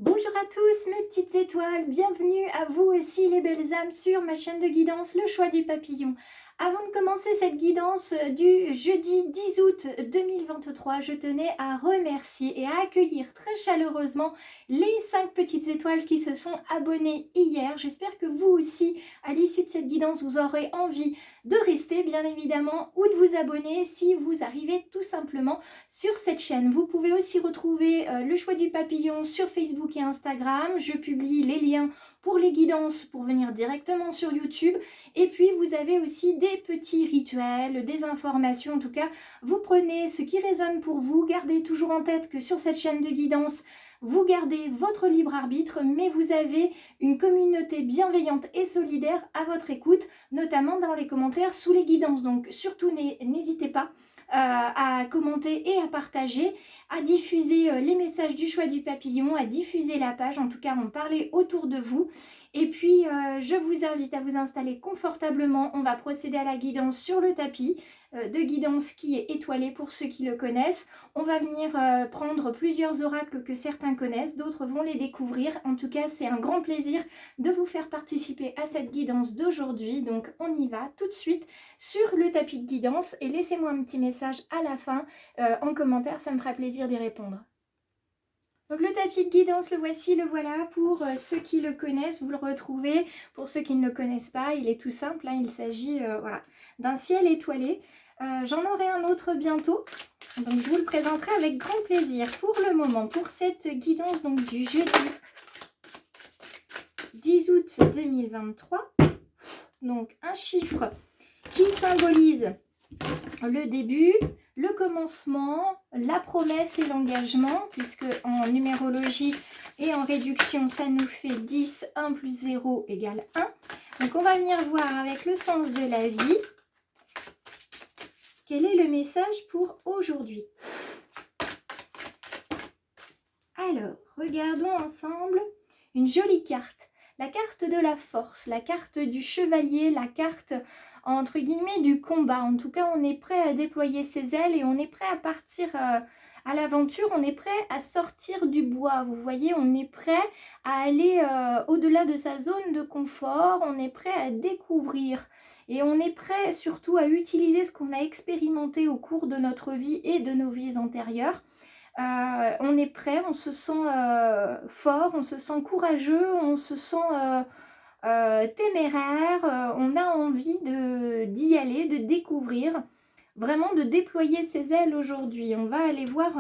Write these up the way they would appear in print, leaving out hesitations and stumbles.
Bonjour à tous mes petites étoiles, bienvenue à vous aussi les belles âmes sur ma chaîne de guidance Le Choix du Papillon. Avant de commencer cette guidance du jeudi 10 août 2023, je tenais à remercier et à accueillir très chaleureusement les 5 petites étoiles qui se sont abonnées hier. J'espère que vous aussi, à l'issue de cette guidance, vous aurez envie de rester bien évidemment ou de vous abonner si vous arrivez tout simplement sur cette chaîne. Vous pouvez aussi retrouver Le Choix du Papillon sur Facebook et Instagram. Je publie les liens pour les guidances pour venir directement sur YouTube. Et puis vous avez aussi des petits rituels, des informations. En tout cas, vous prenez ce qui résonne pour vous. Gardez toujours en tête que sur cette chaîne de guidance, vous gardez votre libre arbitre, mais vous avez une communauté bienveillante et solidaire à votre écoute, notamment dans les commentaires sous les guidances. Donc surtout n'hésitez pas à commenter et à partager, à diffuser les messages du Choix du Papillon, à diffuser la page, en tout cas en parler autour de vous. Et puis je vous invite à vous installer confortablement. On va procéder à la guidance sur le tapis de guidance qui est étoilé pour ceux qui le connaissent. On va venir prendre plusieurs oracles que certains connaissent, d'autres vont les découvrir. En tout cas, c'est un grand plaisir de vous faire participer à cette guidance d'aujourd'hui. Donc on y va tout de suite sur le tapis de guidance et laissez-moi un petit message à la fin en commentaire, ça me fera plaisir d'y répondre. Donc le tapis de guidance, le voici, le voilà. Pour ceux qui le connaissent, vous le retrouvez. Pour ceux qui ne le connaissent pas, il est tout simple. Hein, il s'agit voilà, d'un ciel étoilé. J'en aurai un autre bientôt. Donc je vous le présenterai avec grand plaisir. Pour le moment, pour cette guidance donc, du jeudi 10 août 2023, donc un chiffre qui symbolise le début, le commencement, la promesse et l'engagement, puisque en numérologie et en réduction, ça nous fait 10, 1 plus 0 égale 1. Donc on va venir voir avec le sens de la vie, quel est le message pour aujourd'hui. Alors, regardons ensemble une jolie carte. La carte de la force, la carte du chevalier, la carte entre guillemets du combat. En tout cas, on est prêt à déployer ses ailes et on est prêt à partir à l'aventure. On est prêt à sortir du bois. Vous voyez, on est prêt à aller au-delà de sa zone de confort. On est prêt à découvrir. Et on est prêt surtout à utiliser ce qu'on a expérimenté au cours de notre vie et de nos vies antérieures. On est prêt, on se sent fort, on se sent courageux, on se sent téméraire, on a envie d'y aller, de découvrir, vraiment de déployer ses ailes aujourd'hui. On va aller voir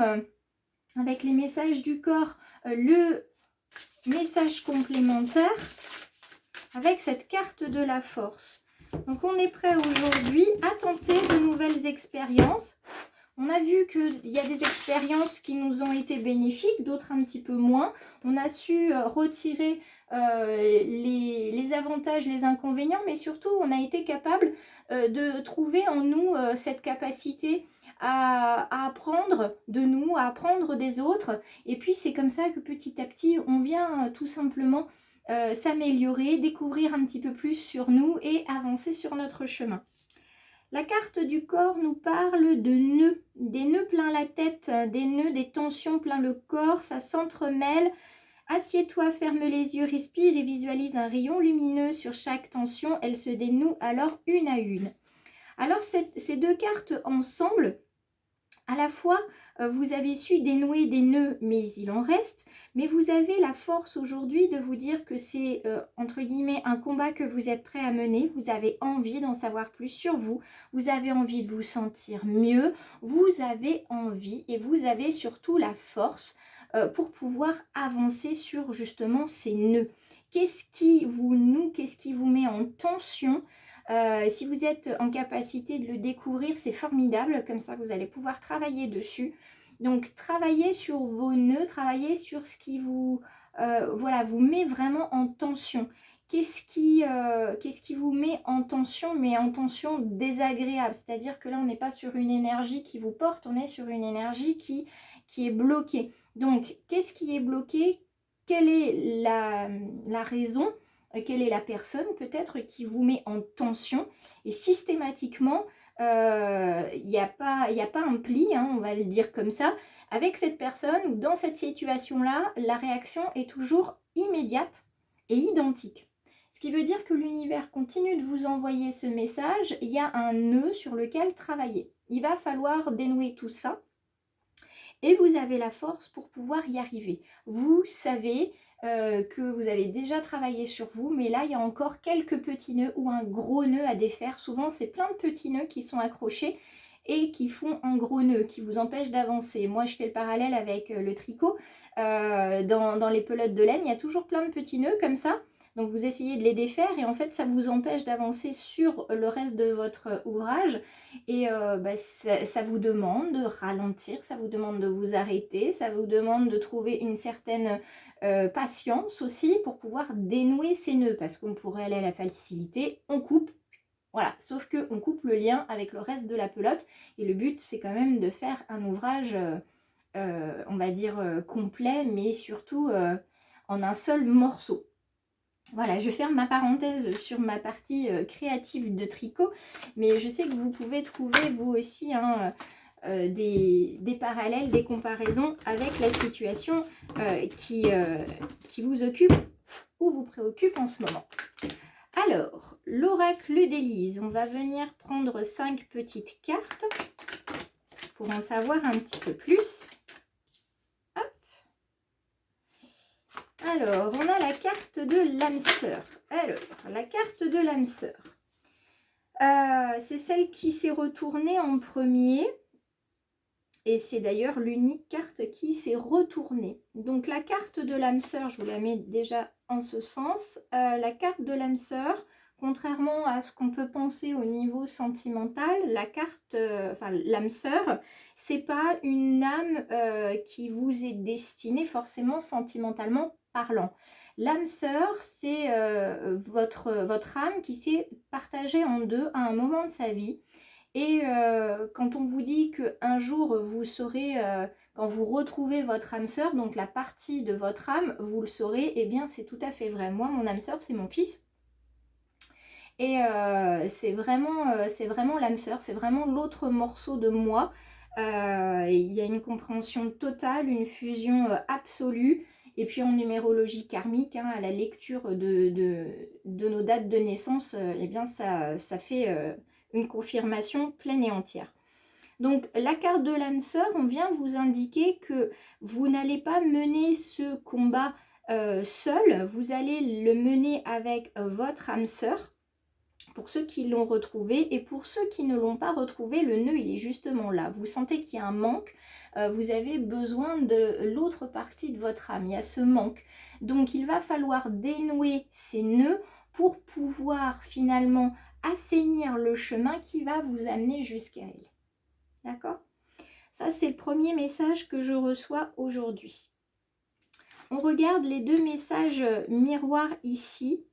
avec les messages du corps le message complémentaire avec cette carte de la force. Donc on est prêt aujourd'hui à tenter de nouvelles expériences. On a vu qu'il y a des expériences qui nous ont été bénéfiques, d'autres un petit peu moins. On a su retirer les avantages, les inconvénients, mais surtout on a été capable de trouver en nous cette capacité à apprendre de nous, à apprendre des autres. Et puis c'est comme ça que petit à petit on vient tout simplement s'améliorer, découvrir un petit peu plus sur nous et avancer sur notre chemin. La carte du corps nous parle de nœuds, des nœuds plein la tête, des nœuds, des tensions plein le corps, ça s'entremêle. Assieds-toi, ferme les yeux, respire et visualise un rayon lumineux sur chaque tension. Elle se dénoue alors une à une. Alors ces deux cartes ensemble, à la fois vous avez su dénouer des nœuds, mais il en reste. Mais vous avez la force aujourd'hui de vous dire que c'est entre guillemets un combat que vous êtes prêt à mener. Vous avez envie d'en savoir plus sur vous. Vous avez envie de vous sentir mieux. Vous avez envie et vous avez surtout la force pour pouvoir avancer sur justement ces nœuds. Qu'est-ce qui vous noue? Qu'est-ce qui vous met en tension? Si vous êtes en capacité de le découvrir, c'est formidable. Comme ça, vous allez pouvoir travailler dessus. Donc, travaillez sur vos nœuds, travaillez sur ce qui vous, voilà, vous met vraiment en tension. Qu'est-ce qui vous met en tension, mais en tension désagréable? C'est-à-dire que là, on n'est pas sur une énergie qui vous porte, on est sur une énergie qui est bloquée. Donc, qu'est-ce qui est bloqué? Quelle est la raison? Quelle est la personne peut-être qui vous met en tension? Et systématiquement, il n'y a pas un pli, hein, on va le dire comme ça, avec cette personne ou dans cette situation-là, la réaction est toujours immédiate et identique. Ce qui veut dire que l'univers continue de vous envoyer ce message, il y a un nœud sur lequel travailler. Il va falloir dénouer tout ça et vous avez la force pour pouvoir y arriver. Vous savez que vous avez déjà travaillé sur vous, mais là il y a encore quelques petits nœuds ou un gros nœud à défaire. Souvent c'est plein de petits nœuds qui sont accrochés et qui font un gros nœud, qui vous empêche d'avancer. Moi je fais le parallèle avec le tricot. Dans les pelotes de laine, il y a toujours plein de petits nœuds comme ça. Donc vous essayez de les défaire et en fait ça vous empêche d'avancer sur le reste de votre ouvrage et ça vous demande de ralentir, ça vous demande de vous arrêter, ça vous demande de trouver une certaine patience aussi pour pouvoir dénouer ces nœuds parce qu'on pourrait aller à la facilité, on coupe, voilà, sauf qu'on coupe le lien avec le reste de la pelote et le but c'est quand même de faire un ouvrage on va dire complet mais surtout en un seul morceau. Voilà, je ferme ma parenthèse sur ma partie créative de tricot, mais je sais que vous pouvez trouver vous aussi hein, des parallèles, des comparaisons avec la situation qui vous occupe ou vous préoccupe en ce moment. Alors, l'oracle d'Élise, on va venir prendre 5 petites cartes pour en savoir un petit peu plus. Alors, on a la carte de l'âme sœur. Alors, la carte de l'âme sœur, c'est celle qui s'est retournée en premier. Et c'est d'ailleurs l'unique carte qui s'est retournée. Donc, la carte de l'âme sœur, je vous la mets déjà en ce sens. La carte de l'âme sœur, contrairement à ce qu'on peut penser au niveau sentimental, la carte, l'âme sœur, c'est pas une âme qui vous est destinée forcément sentimentalement parlant. L'âme sœur, c'est votre âme qui s'est partagée en deux à un moment de sa vie. Et quand on vous dit qu'un jour vous saurez, quand vous retrouvez votre âme sœur, donc la partie de votre âme, vous le saurez, eh bien c'est tout à fait vrai. Moi, mon âme sœur, c'est mon fils. Et c'est vraiment l'âme sœur, c'est vraiment l'autre morceau de moi. Il y a une compréhension totale, une fusion absolue. Et puis en numérologie karmique, hein, à la lecture de nos dates de naissance, eh bien ça fait une confirmation pleine et entière. Donc la carte de l'âme sœur, on vient vous indiquer que vous n'allez pas mener ce combat seul, vous allez le mener avec votre âme sœur. Pour ceux qui l'ont retrouvé et pour ceux qui ne l'ont pas retrouvé, le nœud il est justement là. Vous sentez qu'il y a un manque, vous avez besoin de l'autre partie de votre âme, il y a ce manque. Donc il va falloir dénouer ces nœuds pour pouvoir finalement assainir le chemin qui va vous amener jusqu'à elle. D'accord? Ça c'est le premier message que je reçois aujourd'hui. On regarde les deux messages miroirs ici.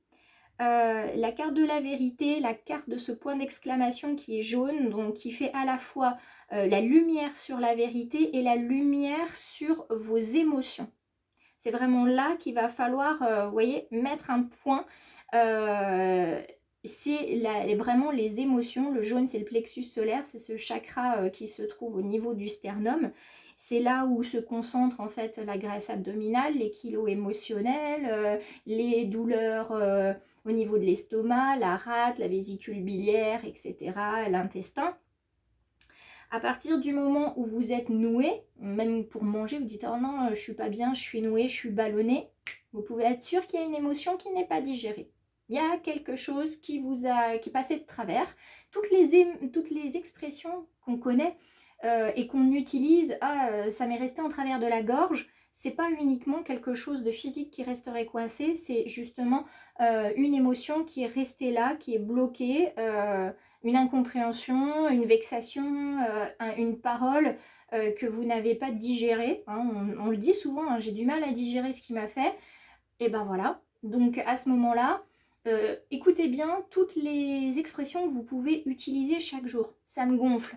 La carte de la vérité, la carte de ce point d'exclamation qui est jaune, donc qui fait à la fois la lumière sur la vérité et la lumière sur vos émotions. C'est vraiment là qu'il va falloir, vous voyez, mettre un point. C'est vraiment les émotions. Le jaune, c'est le plexus solaire, c'est ce chakra qui se trouve au niveau du sternum. C'est là où se concentre en fait la graisse abdominale, les kilos émotionnels, les douleurs au niveau de l'estomac, la rate, la vésicule biliaire, etc., l'intestin. À partir du moment où vous êtes noué, même pour manger, vous dites « Oh non, je suis pas bien, je suis noué, je suis ballonné », vous pouvez être sûr qu'il y a une émotion qui n'est pas digérée. Il y a quelque chose qui est passé de travers. Toutes les expressions qu'on connaît et qu'on utilise, ça m'est resté en travers de la gorge, c'est pas uniquement quelque chose de physique qui resterait coincé, c'est justement une émotion qui est restée là, qui est bloquée, une incompréhension, une vexation, une parole que vous n'avez pas digérée. Hein, on le dit souvent, hein, j'ai du mal à digérer ce qui m'a fait. Et ben voilà, donc à ce moment-là, écoutez bien toutes les expressions que vous pouvez utiliser chaque jour. Ça me gonfle.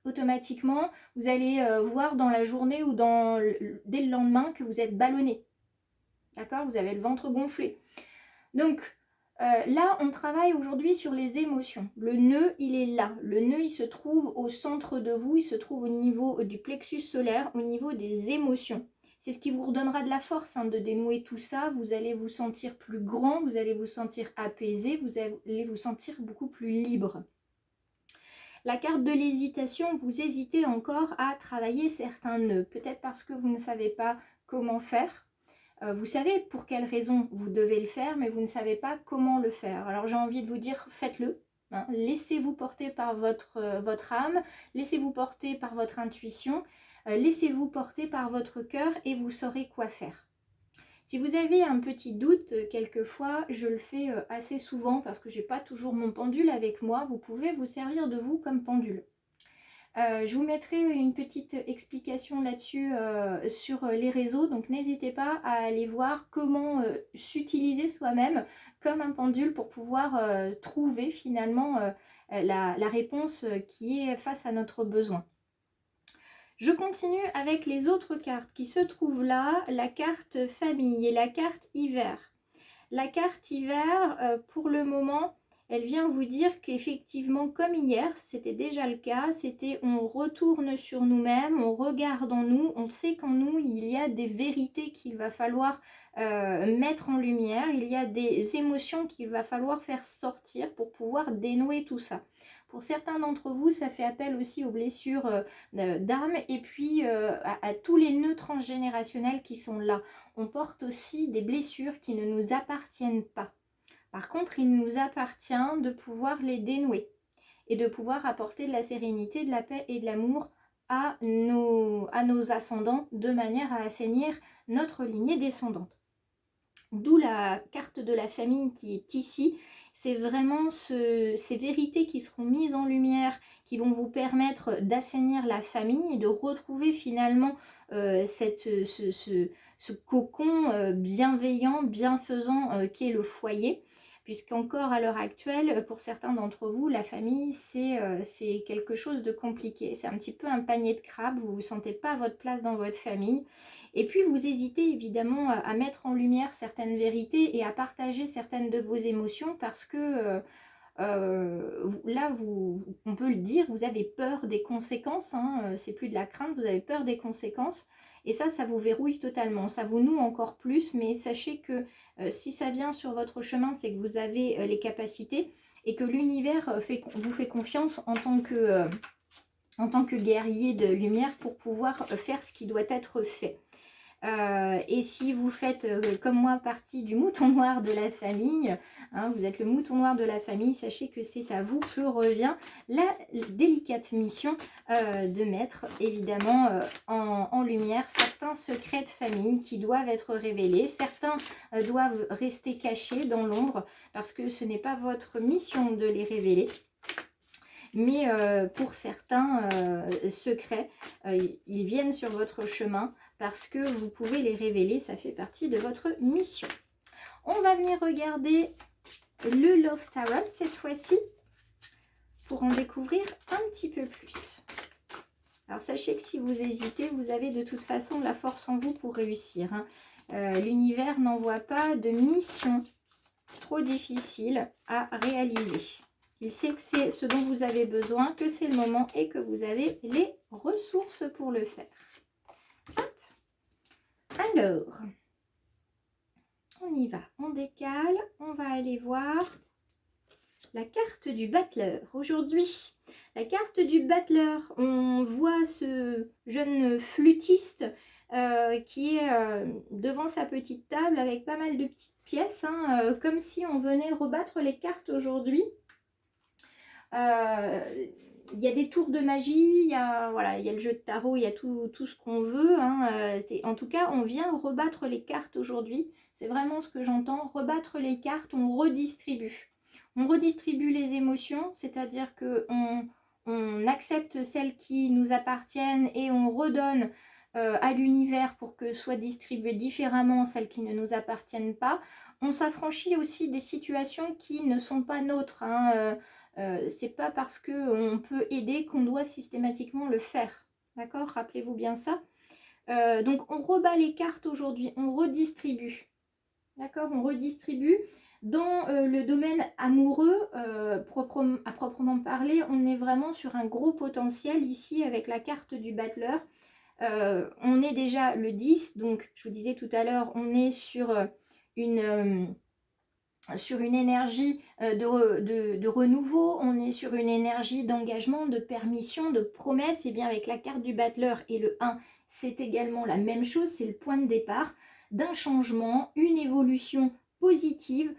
Automatiquement, vous allez voir dans la journée ou dès le lendemain que vous êtes ballonné. D'accord? Vous avez le ventre gonflé. Donc, Là, on travaille aujourd'hui sur les émotions. Le nœud, il est là. Le nœud, il se trouve au centre de vous, il se trouve au niveau du plexus solaire, au niveau des émotions. C'est ce qui vous redonnera de la force de dénouer tout ça. Vous allez vous sentir plus grand, vous allez vous sentir apaisé, vous allez vous sentir beaucoup plus libre. La carte de l'hésitation, vous hésitez encore à travailler certains nœuds. Peut-être parce que vous ne savez pas comment faire. Vous savez pour quelle raison vous devez le faire, mais vous ne savez pas comment le faire. Alors j'ai envie de vous dire, faites-le. Laissez-vous porter par votre âme, laissez-vous porter par votre intuition, laissez-vous porter par votre cœur et vous saurez quoi faire. Si vous avez un petit doute, quelquefois, je le fais assez souvent parce que je n'ai pas toujours mon pendule avec moi, vous pouvez vous servir de vous comme pendule. Je vous mettrai une petite explication là-dessus sur les réseaux, donc n'hésitez pas à aller voir comment s'utiliser soi-même comme un pendule pour pouvoir trouver finalement la réponse qui est face à notre besoin. Je continue avec les autres cartes qui se trouvent là, la carte famille et la carte hiver. La carte hiver, pour le moment, elle vient vous dire qu'effectivement, comme hier, c'était déjà le cas, c'était on retourne sur nous-mêmes, on regarde en nous, on sait qu'en nous, il y a des vérités qu'il va falloir mettre en lumière, il y a des émotions qu'il va falloir faire sortir pour pouvoir dénouer tout ça. Pour certains d'entre vous, ça fait appel aussi aux blessures d'âme et puis à tous les nœuds transgénérationnels qui sont là. On porte aussi des blessures qui ne nous appartiennent pas. Par contre, il nous appartient de pouvoir les dénouer et de pouvoir apporter de la sérénité, de la paix et de l'amour à nos ascendants de manière à assainir notre lignée descendante. D'où la carte de la famille qui est ici. C'est vraiment ces vérités qui seront mises en lumière, qui vont vous permettre d'assainir la famille et de retrouver finalement ce cocon bienveillant, bienfaisant qui est le foyer. Puisqu'encore à l'heure actuelle, pour certains d'entre vous, la famille, c'est quelque chose de compliqué. C'est un petit peu un panier de crabes, vous ne vous sentez pas à votre place dans votre famille. Et puis vous hésitez évidemment à mettre en lumière certaines vérités et à partager certaines de vos émotions parce que là, on peut le dire, vous avez peur des conséquences, c'est plus de la crainte, vous avez peur des conséquences. Et ça vous verrouille totalement, ça vous noue encore plus, mais sachez que si ça vient sur votre chemin, c'est que vous avez les capacités et que l'univers vous fait confiance en tant que guerrier de lumière pour pouvoir faire ce qui doit être fait. Et si vous faites comme moi partie du mouton noir de la famille, vous êtes le mouton noir de la famille, sachez que c'est à vous que revient la délicate mission de mettre évidemment en lumière certains secrets de famille qui doivent être révélés. Certains doivent rester cachés dans l'ombre parce que ce n'est pas votre mission de les révéler. Mais pour certains secrets, ils viennent sur votre chemin parce que vous pouvez les révéler, ça fait partie de votre mission. On va venir regarder le Love Tarot cette fois-ci pour en découvrir un petit peu plus. Alors sachez que si vous hésitez, vous avez de toute façon la force en vous pour réussir. L'univers n'envoie pas de mission trop difficile à réaliser. Il sait que c'est ce dont vous avez besoin, que c'est le moment et que vous avez les ressources pour le faire. Hop. Alors, on y va, on décale, on va aller voir la carte du battleur. Aujourd'hui, la carte du battleur, on voit ce jeune flûtiste qui est devant sa petite table avec pas mal de petites pièces, comme si on venait rebattre les cartes aujourd'hui. Il y a des tours de magie, il y a le jeu de tarot, il y a tout ce qu'on veut. En tout cas, on vient rebattre les cartes aujourd'hui. C'est vraiment ce que j'entends. Rebattre les cartes, on redistribue. On redistribue les émotions, c'est-à-dire qu'on accepte celles qui nous appartiennent et on redonne à l'univers pour que soient distribuées différemment celles qui ne nous appartiennent pas. On s'affranchit aussi des situations qui ne sont pas nôtres. C'est pas parce qu'on peut aider qu'on doit systématiquement le faire. D'accord? Rappelez-vous bien ça. Donc on rebat les cartes aujourd'hui, on redistribue. D'accord, on redistribue. Dans le domaine amoureux, à proprement parler, on est vraiment sur un gros potentiel ici avec la carte du battleur. On est déjà le 10, donc je vous disais tout à l'heure, on est une, sur une énergie de renouveau, on est sur une énergie d'engagement, de permission, de promesse. Et bien avec la carte du battleur et le 1, c'est également la même chose, c'est le point de départ d'un changement, une évolution positive,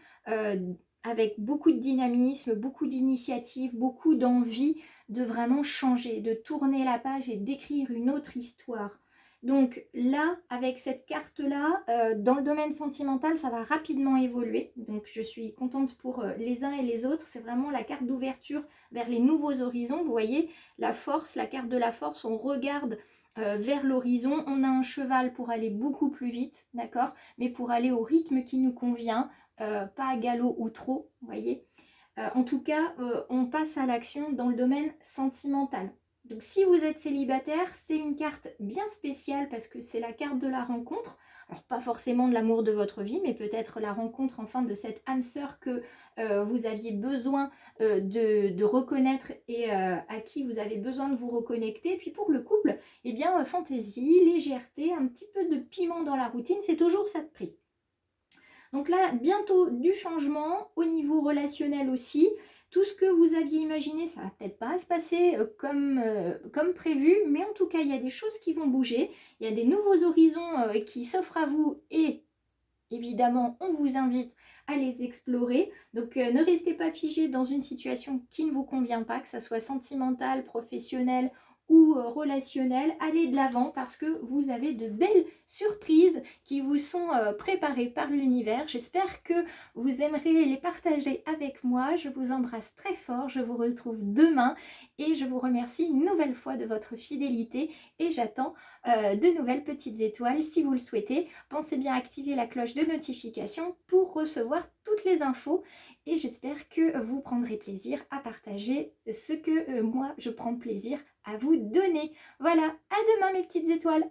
avec beaucoup de dynamisme, beaucoup d'initiative, beaucoup d'envie de vraiment changer, de tourner la page et d'écrire une autre histoire. Donc là, avec cette carte-là, dans le domaine sentimental, ça va rapidement évoluer. Donc je suis contente pour les uns et les autres. C'est vraiment la carte d'ouverture vers les nouveaux horizons. Vous voyez, la force, la carte de la force, on regarde vers l'horizon. On a un cheval pour aller beaucoup plus vite, d'accord? Mais pour aller au rythme qui nous convient, pas à galop ou trop, vous voyez? En tout cas, on passe à l'action dans le domaine sentimental. Donc si vous êtes célibataire, c'est une carte bien spéciale parce que c'est la carte de la rencontre. Alors pas forcément de l'amour de votre vie, mais peut-être la rencontre enfin de cette âme sœur que vous aviez besoin de reconnaître et à qui vous avez besoin de vous reconnecter. Puis pour le couple, eh bien fantaisie, légèreté, un petit peu de piment dans la routine, c'est toujours ça de prix. Donc là, bientôt du changement au niveau relationnel aussi. Tout ce que vous aviez imaginé, ça va peut-être pas se passer comme prévu, mais en tout cas, il y a des choses qui vont bouger. Il y a des nouveaux horizons qui s'offrent à vous et évidemment, on vous invite à les explorer. Donc, ne restez pas figé dans une situation qui ne vous convient pas, que ce soit sentimentale, professionnelle ou relationnelle. Allez de l'avant parce que vous avez de belles surprises qui vous sont préparées par l'univers. J'espère que vous aimerez les partager avec moi. Je vous embrasse très fort. Je vous retrouve demain et je vous remercie une nouvelle fois de votre fidélité et j'attends de nouvelles petites étoiles si vous le souhaitez. Pensez bien à activer la cloche de notification pour recevoir toutes les infos et j'espère que vous prendrez plaisir à partager ce que moi je prends plaisir à vous donner. Voilà, à demain mes petites étoiles.